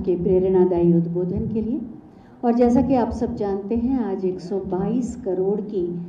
आपके प्रेरणादायी उद्बोधन के लिए। और जैसा कि आप सब जानते हैं, आज 122 करोड़ की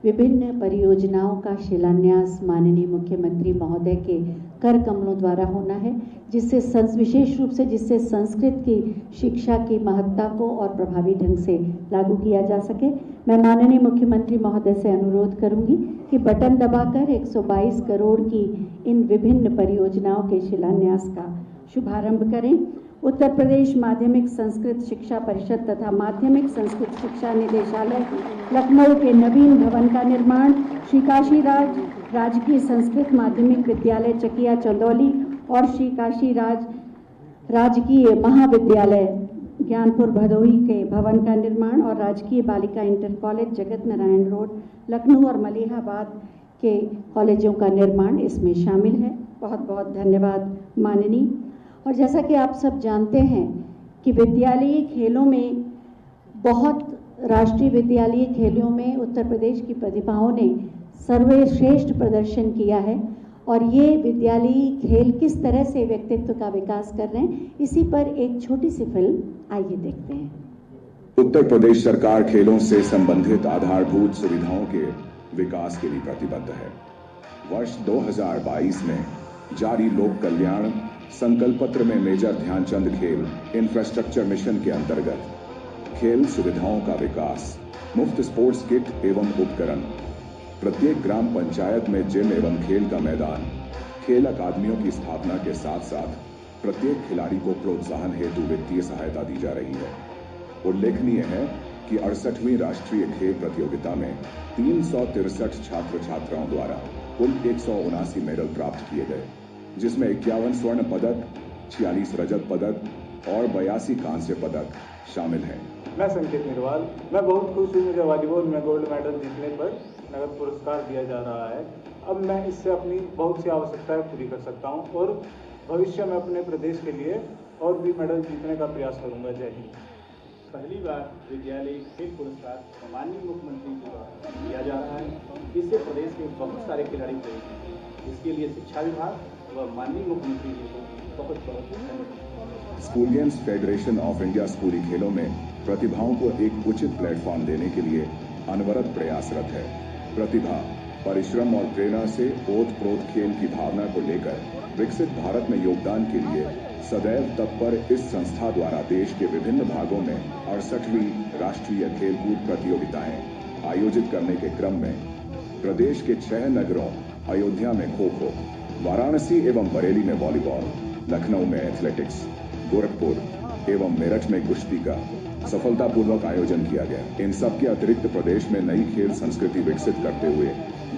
विभिन्न परियोजनाओं का शिलान्यास माननीय मुख्यमंत्री महोदय के कर कमलों द्वारा होना है, जिससे विशेष रूप से संस्कृत की शिक्षा की महत्ता को और प्रभावी ढंग से लागू किया जा सके। मैं माननीय मुख्यमंत्री महोदय से अनुरोध करूंगी कि बटन दबाकर 122 करोड़ की इन विभिन्न परियोजनाओं के शिलान्यास का शुभारंभ करें। उत्तर प्रदेश माध्यमिक संस्कृत शिक्षा परिषद तथा माध्यमिक संस्कृत शिक्षा निदेशालय लखनऊ के नवीन भवन का निर्माण, श्री काशीराज राजकीय संस्कृत माध्यमिक विद्यालय चकिया चंदौली और श्री काशीराज राजकीय महाविद्यालय ज्ञानपुर भदोही के भवन का निर्माण और राजकीय बालिका inter college Jagat Narayan road Lucknow और मलिहाबाद के कॉलेजों का निर्माण इसमें शामिल है। बहुत बहुत धन्यवाद माननीय। और जैसा कि आप सब जानते हैं कि विद्यालयी खेलों में राष्ट्रीय विद्यालयी खेलों में उत्तर प्रदेश की प्रतिभाओं ने सर्वश्रेष्ठ प्रदर्शन किया है और ये विद्यालयी खेल किस तरह से व्यक्तित्व का विकास कर रहे हैं, इसी पर एक छोटी सी फिल्म आइए देखते हैं। उत्तर प्रदेश सरकार खेलों से संबंधित आधारभूत सुविधाओं के विकास के लिए प्रतिबद्ध है। वर्ष 2022 में जारी लोक कल्याण संकल्प पत्र में मेजर ध्यानचंद खेल इंफ्रास्ट्रक्चर मिशन के अंतर्गत खेल सुविधाओं का विकास, मुफ्त स्पोर्ट्स किट एवं उपकरण, प्रत्येक ग्राम पंचायत में जिम एवं खेल का मैदान, खेल अकादमियों की स्थापना के साथ साथ प्रत्येक खिलाड़ी को प्रोत्साहन हेतु वित्तीय सहायता दी जा रही है। उल्लेखनीय है कि 68वीं राष्ट्रीय खेल प्रतियोगिता में 363 छात्र छात्राओं द्वारा कुल 179 मेडल प्राप्त किए गए, जिसमें 51 स्वर्ण पदक, 46 रजत पदक और 82 कांस्य पदक शामिल हैं। मैं संकेत निर्वाल, मैं बहुत खुश हूँ। मुझे वॉलीबॉल में गोल्ड मेडल जीतने पर नगद पुरस्कार दिया जा रहा है। अब मैं इससे अपनी बहुत सी आवश्यकताएं पूरी कर सकता हूँ और भविष्य में अपने प्रदेश के लिए और भी मेडल जीतने का प्रयास करूँगा। जय हिंद। पहली बार विद्यालय खेल पुरस्कार माननीय मुख्यमंत्री को दिया जा रहा है। इससे प्रदेश के बहुत सारे खिलाड़ी प्रेरित हैं। इसके लिए शिक्षा विभाग व माननीय मुख्यमंत्री जी को बहुत बहुत धन्यवाद। School games federation of India स्कूली खेलों में प्रतिभाओं को एक उचित प्लेटफॉर्म देने के लिए अनवरत प्रयासरत है। प्रतिभा, परिश्रम और प्रेरणा से ओत-प्रोत खेल की भावना को लेकर विकसित भारत में योगदान के लिए सदैव तत्पर इस संस्था द्वारा देश के विभिन्न भागों में 68वीं राष्ट्रीय खेलकूद प्रतियोगिताएं आयोजित करने के क्रम में प्रदेश के 6 नगरों अयोध्या में खो-खो, वाराणसी एवं बरेली में वॉलीबॉल, लखनऊ में एथलेटिक्स, गोरखपुर एवं मेरठ में कुश्ती का सफलतापूर्वक आयोजन किया गया। इन सब के अतिरिक्त प्रदेश में नई खेल संस्कृति विकसित करते हुए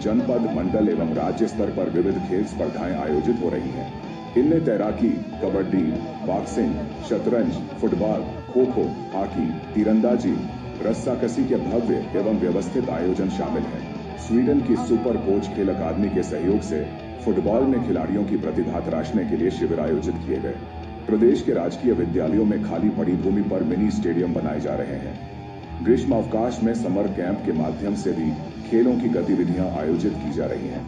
जनपद, मंडल एवं राज्य स्तर पर विविध खेल स्पर्धाएं आयोजित हो रही हैं। इनमें तैराकी, कबड्डी, बॉक्सिंग, शतरंज, फुटबॉल, खो-खो, हॉकी, तीरंदाजी, रस्साकसी के भव्य एवं व्यवस्थित आयोजन शामिल हैं। स्वीडन की सुपर कोच खेल अकादमी के सहयोग से फुटबॉल में खिलाड़ियों की प्रतिभा तराशने के लिए शिविर आयोजित किए गए। प्रदेश के राजकीय विद्यालयों में खाली पड़ी भूमि पर मिनी स्टेडियम बनाए जा रहे हैं। ग्रीष्म अवकाश में समर कैंप के माध्यम से भी खेलों की गतिविधियां आयोजित की जा रही हैं।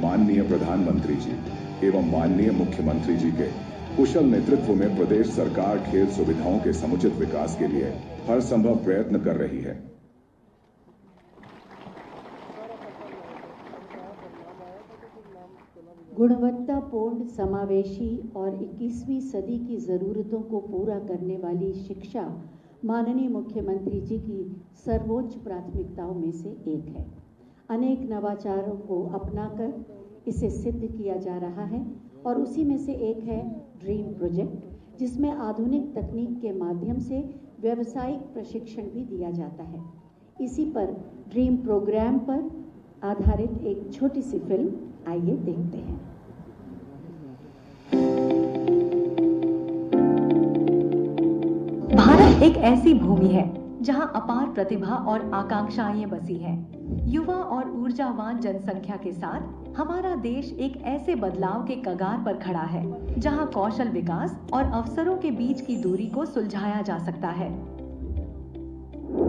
माननीय प्रधानमंत्री जी एवं माननीय मुख्यमंत्री जी के कुशल नेतृत्व में प्रदेश सरकार खेल सुविधाओं के समुचित विकास के लिए हर संभव प्रयत्न कर रही है। गुणवत्तापूर्ण, समावेशी और 21वीं सदी की ज़रूरतों को पूरा करने वाली शिक्षा माननीय मुख्यमंत्री जी की सर्वोच्च प्राथमिकताओं में से एक है। अनेक नवाचारों को अपनाकर इसे सिद्ध किया जा रहा है और उसी में से एक है ड्रीम प्रोजेक्ट, जिसमें आधुनिक तकनीक के माध्यम से व्यावसायिक प्रशिक्षण भी दिया जाता है। इसी पर ड्रीम प्रोग्राम पर आधारित एक छोटी सी फिल्म आइए देखते हैं। भारत एक ऐसी भूमि है जहां अपार प्रतिभा और आकांक्षाएं बसी हैं। युवा और ऊर्जावान जनसंख्या के साथ हमारा देश एक ऐसे बदलाव के कगार पर खड़ा है जहां कौशल विकास और अवसरों के बीच की दूरी को सुलझाया जा सकता है।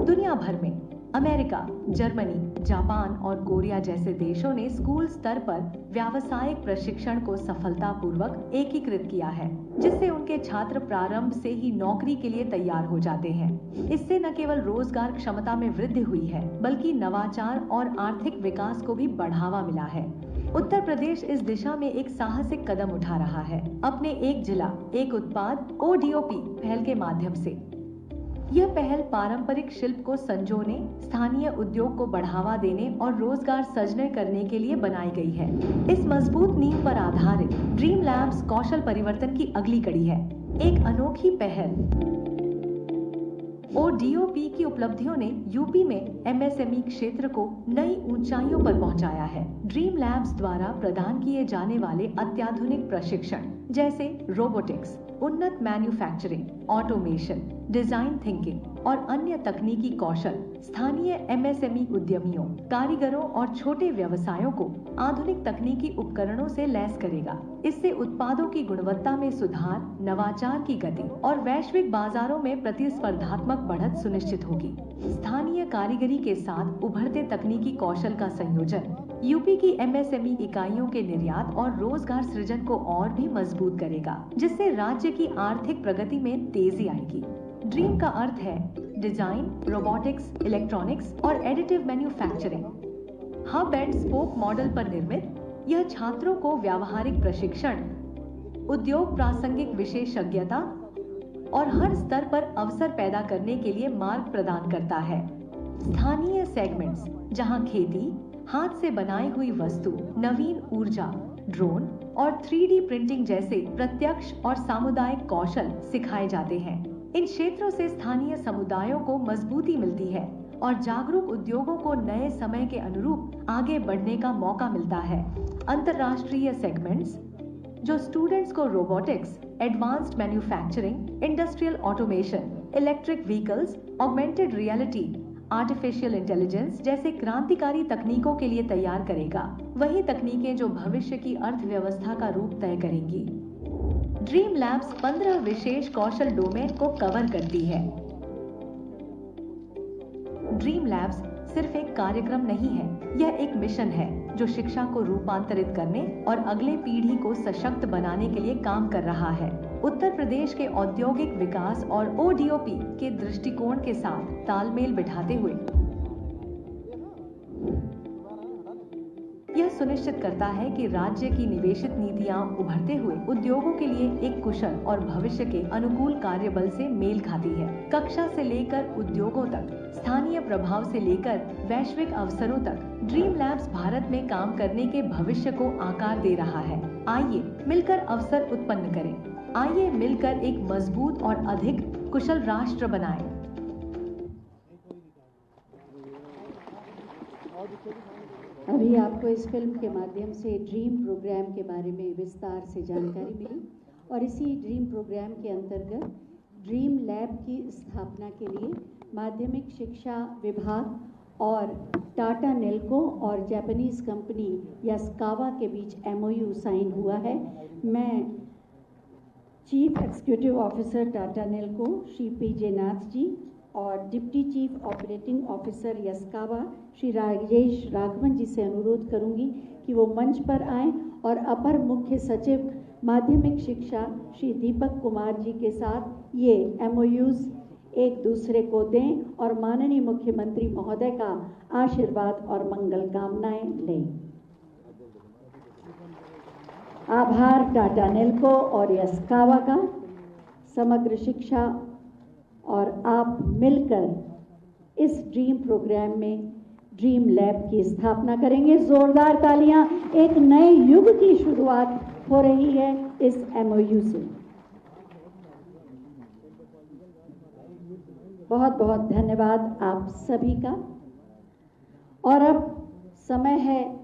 दुनिया भर में अमेरिका, जर्मनी, जापान और कोरिया जैसे देशों ने स्कूल स्तर पर व्यावसायिक प्रशिक्षण को सफलतापूर्वक एकीकृत किया है। जिससे उनके छात्र प्रारंभ से ही नौकरी के लिए तैयार हो जाते हैं। इससे न केवल रोजगार क्षमता में वृद्धि हुई है, बल्कि नवाचार और आर्थिक विकास को भी बढ़ावा मिला है। उत्तर प्रदेश इस दिशा में एक साहसिक कदम उठा रहा है अपने एक जिला एक उत्पाद ODOP पहल के माध्यम से। यह पहल पारंपरिक शिल्प को संजोने, स्थानीय उद्योग को बढ़ावा देने और रोजगार सृजन करने के लिए बनाई गई है। इस मजबूत नींव पर आधारित ड्रीम लैब्स कौशल परिवर्तन की अगली कड़ी है। एक अनोखी पहल ODOP की उपलब्धियों ने यूपी में MSME क्षेत्र को नई ऊंचाइयों पर पहुंचाया है। ड्रीम लैब्स द्वारा प्रदान किए जाने वाले अत्याधुनिक प्रशिक्षण जैसे रोबोटिक्स, उन्नत मैन्युफैक्चरिंग, ऑटोमेशन, डिजाइन थिंकिंग और अन्य तकनीकी कौशल स्थानीय MSME उद्यमियों, कारीगरों और छोटे व्यवसायों को आधुनिक तकनीकी उपकरणों से लैस करेगा। इससे उत्पादों की गुणवत्ता में सुधार, नवाचार की गति और वैश्विक बाजारों में प्रतिस्पर्धात्मक बढ़त सुनिश्चित होगी। स्थानीय कारीगरी के साथ उभरते तकनीकी कौशल का संयोजन यूपी की MSME इकाइयों के निर्यात और रोजगार सृजन को और भी मजबूत करेगा, जिससे राज्य की आर्थिक प्रगति में तेजी आएगी। ड्रीम का अर्थ है डिजाइन, रोबोटिक्स, इलेक्ट्रॉनिक्स और additive manufacturing. Hub and spoke model पर निर्मित यह छात्रों को व्यावहारिक प्रशिक्षण, उद्योग प्रासंगिक विशेषज्ञता और हर स्तर पर अवसर पैदा करने के लिए मार्ग प्रदान करता है। स्थानीय सेगमेंट्स जहां खेती, हाथ से बनाई हुई वस्तु, नवीन ऊर्जा, ड्रोन और 3D प्रिंटिंग जैसे प्रत्यक्ष और सामुदायिक कौशल सिखाए जाते हैं। इन क्षेत्रों से स्थानीय समुदायों को मजबूती मिलती है और जागरूक उद्योगों को नए समय के अनुरूप आगे बढ़ने का मौका मिलता है। अंतर्राष्ट्रीय सेगमेंट्स जो स्टूडेंट्स को robotics, advanced manufacturing, industrial automation, electric vehicles, augmented reality, artificial intelligence जैसे क्रांतिकारी तकनीकों के लिए तैयार करेगा, वही तकनीकें जो भविष्य की अर्थव्यवस्था का रूप तय करेंगी। ड्रीम लैब्स 15 विशेष कौशल डोमेन को कवर करती है। ड्रीम लैब्स सिर्फ एक कार्यक्रम नहीं है, यह एक मिशन है जो शिक्षा को रूपांतरित करने और अगले पीढ़ी को सशक्त बनाने के लिए काम कर रहा है। उत्तर प्रदेश के औद्योगिक विकास और ODOP के दृष्टिकोण के साथ तालमेल बिठाते हुए यह सुनिश्चित करता है कि राज्य की निवेशित नीतियां उभरते हुए उद्योगों के लिए एक कुशल और भविष्य के अनुकूल कार्यबल से मेल खाती है। कक्षा से लेकर उद्योगों तक, स्थानीय प्रभाव से लेकर वैश्विक अवसरों तक, ड्रीम लैब्स भारत में काम करने के भविष्य को आकार दे रहा है। आइए मिलकर अवसर उत्पन्न करें। आइए मिलकर एक मजबूत और अधिक कुशल राष्ट्र बनाएं। अभी आपको इस फिल्म के माध्यम से ड्रीम प्रोग्राम के बारे में विस्तार से जानकारी मिली और इसी ड्रीम प्रोग्राम के अंतर्गत ड्रीम लैब की स्थापना के लिए माध्यमिक शिक्षा विभाग और टाटा नेल्को और जापानीज कंपनी यास्कावा के बीच MOU साइन हुआ है। मैं chief executive officer Tata Nelco Shri PJ Nath ji और deputy chief operating officer Yaskawa Shri Rajesh Raghavan ji से अनुरोध करूंगी कि वो मंच पर आएं और अपर मुख्य सचिव माध्यमिक शिक्षा श्री दीपक कुमार जी के साथ ये MOUs एक दूसरे को दें और माननीय मुख्यमंत्री महोदय का आशीर्वाद और मंगल कामनाएं लें। आभार टाटा नेल्को और यास्कावा का, समग्र शिक्षा और आप मिलकर इस ड्रीम प्रोग्राम में ड्रीम लैब की स्थापना करेंगे। जोरदार तालियां, एक नए युग की शुरुआत हो रही है इस MOU से। बहुत बहुत धन्यवाद आप सभी का। और अब समय है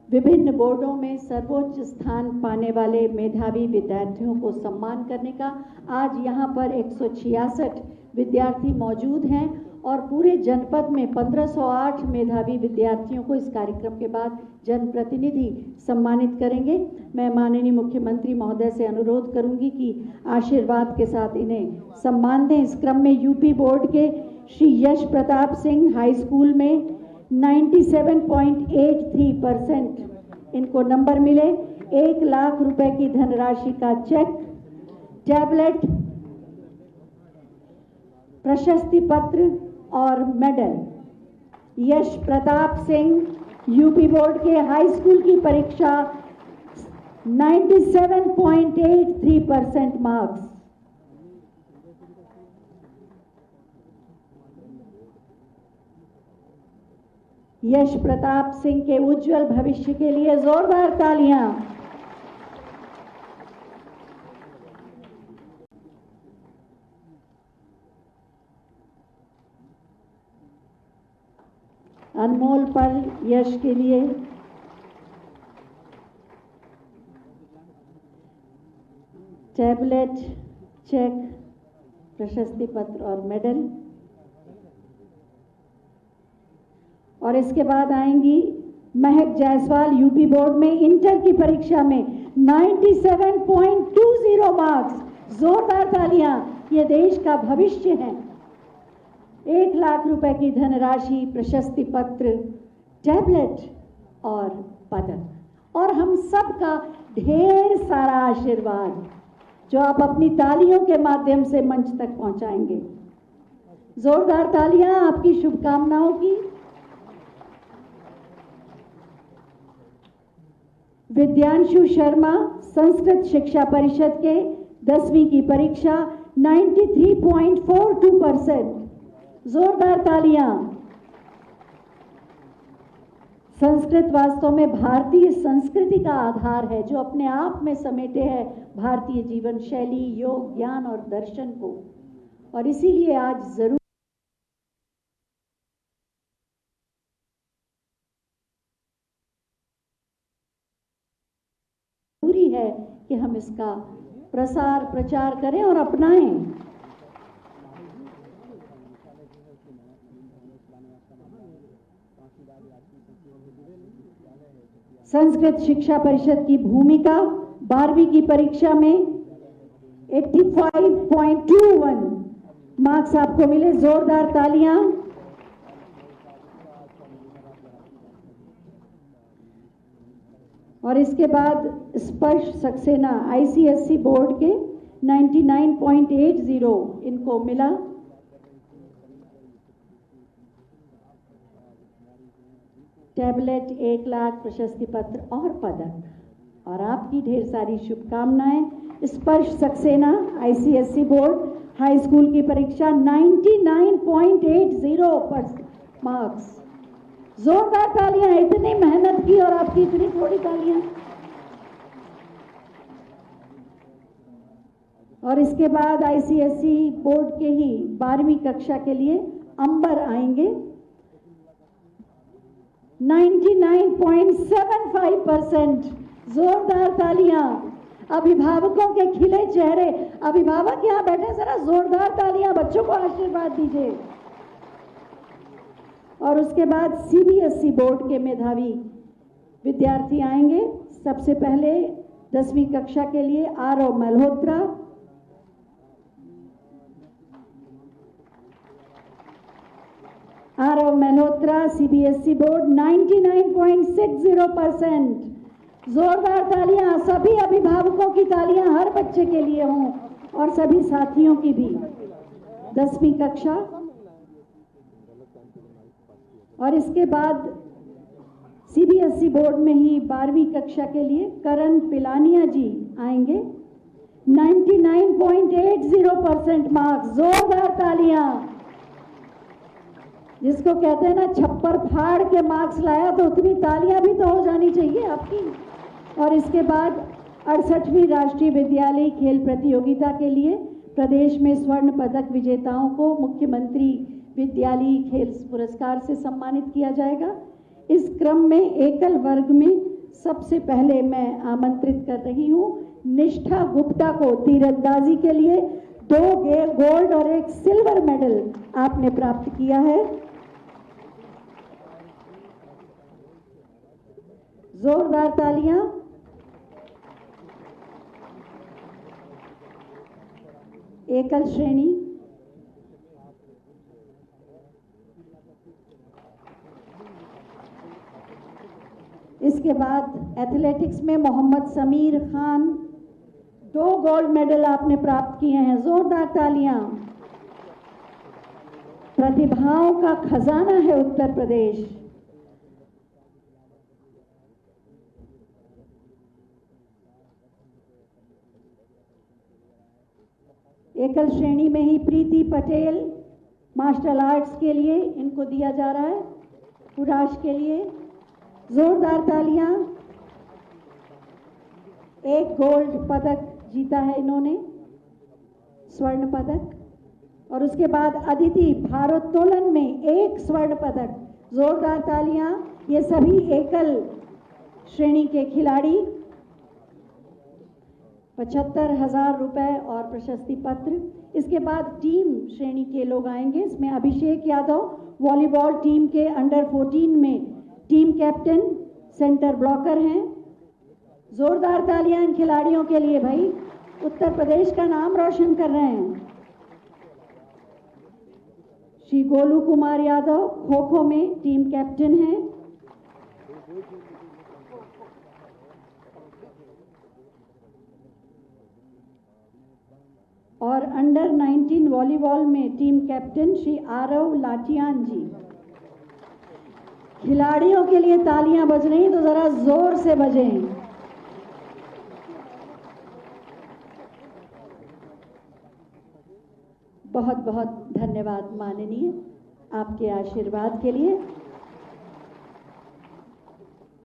विभिन्न बोर्डों में सर्वोच्च स्थान पाने वाले मेधावी विद्यार्थियों को सम्मान करने का। आज यहाँ पर 166 विद्यार्थी मौजूद हैं और पूरे जनपद में 1508 मेधावी विद्यार्थियों को इस कार्यक्रम के बाद जनप्रतिनिधि सम्मानित करेंगे। मैं माननीय मुख्यमंत्री महोदय से अनुरोध करूंगी कि आशीर्वाद के साथ इन्हें सम्मान दें। इस क्रम में यूपी बोर्ड के श्री यश प्रताप सिंह हाई स्कूल में 97.83% इनको नंबर मिले। 1 लाख रुपए की धनराशि का चेक टैबलेट, प्रशस्ति पत्र और मेडल। यश प्रताप सिंह यूपी बोर्ड के हाई स्कूल की परीक्षा 97.83% मार्क्स। यश प्रताप सिंह के उज्जवल भविष्य के लिए जोरदार तालियां। अनमोल पल यश के लिए टैबलेट, चेक, प्रशस्ति पत्र और मेडल। और इसके बाद आएंगी महक जायसवाल यूपी बोर्ड में इंटर की परीक्षा में 97.20 मार्क्स। जोरदार तालियां, ये देश का भविष्य है। 1 लाख रुपए की धनराशि, प्रशस्ति पत्र, टैबलेट और पदक और हम सबका ढेर सारा आशीर्वाद जो आप अपनी तालियों के माध्यम से मंच तक पहुंचाएंगे। जोरदार तालियां आपकी शुभकामनाओं की। विद्यांशु शर्मा संस्कृत शिक्षा परिषद के 10वीं की परीक्षा 93.42%। जोरदार तालियां। संस्कृत वास्तव में भारतीय संस्कृति का आधार है जो अपने आप में समेटे है भारतीय जीवन शैली, योग, ज्ञान और दर्शन को, और इसीलिए आज जरूरी है कि हम इसका प्रसार प्रचार करें और अपनाएं। संस्कृत शिक्षा परिषद की भूमिका 12वीं की परीक्षा में 85.21 मार्क्स आपको मिले। जोरदार तालियां। और इसके बाद स्पर्श सक्सेना आईसीएसई बोर्ड के 99.80 इनको मिला। टैबलेट, 1 लाख, प्रशस्ति पत्र और पदक और आपकी ढेर सारी शुभकामनाएं। स्पर्श Saxena ICSE board high school की परीक्षा 99.80 मार्क्स। जोरदार तालियां। इतनी मेहनत की और आपकी इतनी थोड़ी तालियां। और इसके बाद आईसीएसई बोर्ड के ही 12वीं कक्षा के लिए अंबर आएंगे 99.75%। जोरदार तालियां। अभिभावकों के खिले चेहरे। अभिभावक यहां बैठे, जरा जोरदार तालियां, बच्चों को आशीर्वाद दीजिए। और उसके बाद सीबीएसई बोर्ड के मेधावी विद्यार्थी आएंगे। सबसे पहले 10वीं कक्षा के लिए आरव मल्होत्रा, आरव मल्होत्रा सीबीएसई बोर्ड 99.60%। जोरदार तालियां। सभी अभिभावकों की तालियां हर बच्चे के लिए हों और सभी साथियों की भी। 10वीं कक्षा। और इसके बाद सीबीएसई बोर्ड में ही 12वीं कक्षा के लिए करण पिलानिया जी आएंगे 99.80% मार्क्स। जोरदार तालियां। जिसको कहते हैं ना, छप्पर फाड़ के मार्क्स लाया, तो उतनी तालियां भी तो हो जानी चाहिए आपकी। और इसके बाद 68वीं राष्ट्रीय विद्यालय खेल प्रतियोगिता के लिए प्रदेश में स्वर्ण पदक विजेताओं को मुख्यमंत्री विद्यालय खेल पुरस्कार से सम्मानित किया जाएगा। इस क्रम में एकल वर्ग में सबसे पहले मैं आमंत्रित कर रही हूं निष्ठा गुप्ता को। तीरंदाजी के लिए 2 गोल्ड और 1 सिल्वर मेडल आपने प्राप्त किया है। जोरदार तालियां। एकल श्रेणी। इसके बाद एथलेटिक्स में मोहम्मद समीर खान 2 गोल्ड मेडल आपने प्राप्त किए हैं, जोरदार तालियां। प्रतिभाओं का खजाना है उत्तर प्रदेश। एकल श्रेणी में ही प्रीति पटेल मार्शल आर्ट्स के लिए इनको दिया जा रहा है, कुराश के लिए जोरदार तालियां। 1 गोल्ड पदक जीता है इन्होंने, स्वर्ण पदक। और उसके बाद अदिति भारोत्तोलन में 1 स्वर्ण पदक, जोरदार तालियां। ये सभी एकल श्रेणी के खिलाड़ी। 75,000 रुपए और प्रशस्ति पत्र। इसके बाद टीम श्रेणी के लोग आएंगे। इसमें अभिषेक यादव वॉलीबॉल टीम के अंडर 14 में टीम कैप्टन, सेंटर ब्लॉकर हैं। जोरदार तालियां इन खिलाड़ियों के लिए भाई, उत्तर प्रदेश का नाम रोशन कर रहे हैं। श्री गोलू कुमार यादव खो खो में टीम कैप्टन हैं। और अंडर 19 वॉलीबॉल में टीम कैप्टन श्री आरव लाटियान जी। खिलाड़ियों के लिए तालियां बज रही तो जरा जोर से बजें। बहुत बहुत धन्यवाद माननीय, आपके आशीर्वाद के लिए।